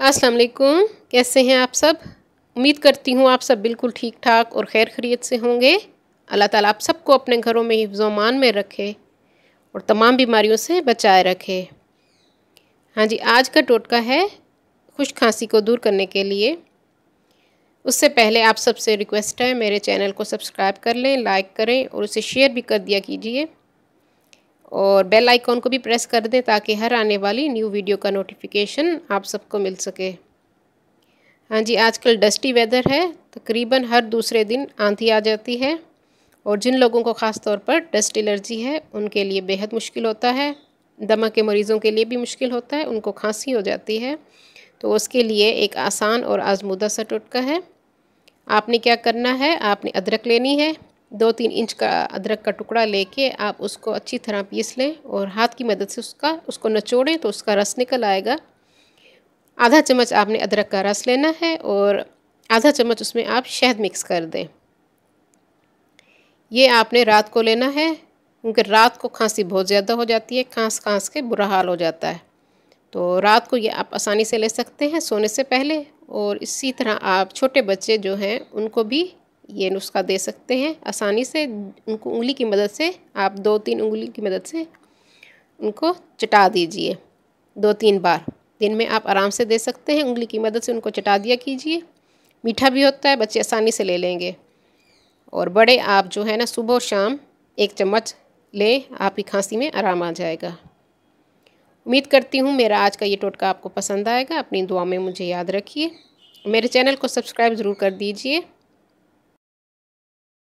अस्सलाम वालेकुम। कैसे हैं आप सब? उम्मीद करती हूँ आप सब बिल्कुल ठीक ठाक और खैर खैरियत से होंगे। अल्लाह ताला आप सबको अपने घरों में हिफ्ज़-ओ-अमान में रखे और तमाम बीमारियों से बचाए रखे। हाँ जी, आज का टोटका है खुश्क खांसी को दूर करने के लिए। उससे पहले आप सबसे रिक्वेस्ट है मेरे चैनल को सब्सक्राइब कर लें, लाइक करें और उसे शेयर भी कर दिया कीजिए और बेल आइकॉन को भी प्रेस कर दें ताकि हर आने वाली न्यू वीडियो का नोटिफिकेशन आप सबको मिल सके। हाँ जी, आजकल डस्टी वेदर है, तकरीबन हर दूसरे दिन आंधी आ जाती है और जिन लोगों को ख़ास तौर पर डस्ट एलर्जी है उनके लिए बेहद मुश्किल होता है। दमा के मरीज़ों के लिए भी मुश्किल होता है, उनको खांसी हो जाती है। तो उसके लिए एक आसान और आजमूदा सा टोटका है। आपने क्या करना है, आपने अदरक लेनी है। 2-3 इंच का अदरक का टुकड़ा लेके आप उसको अच्छी तरह पीस लें और हाथ की मदद से उसको निचोड़ें तो उसका रस निकल आएगा। आधा चम्मच आपने अदरक का रस लेना है और आधा चम्मच उसमें आप शहद मिक्स कर दें। ये आपने रात को लेना है क्योंकि रात को खांसी बहुत ज़्यादा हो जाती है, खांस के बुरा हाल हो जाता है। तो रात को ये आप आसानी से ले सकते हैं सोने से पहले। और इसी तरह आप छोटे बच्चे जो हैं उनको भी ये नुस्खा दे सकते हैं आसानी से। उनको उंगली की मदद से आप 2-3 उंगली की मदद से उनको चटा दीजिए 2-3 बार। दिन में आप आराम से दे सकते हैं, उंगली की मदद से उनको चटा दिया कीजिए। मीठा भी होता है, बच्चे आसानी से ले लेंगे। और बड़े आप जो है ना सुबह और शाम 1 चम्मच लें, आपकी खांसी में आराम आ जाएगा। उम्मीद करती हूँ मेरा आज का ये टोटका आपको पसंद आएगा। अपनी दुआ में मुझे याद रखिए। मेरे चैनल को सब्सक्राइब ज़रूर कर दीजिए।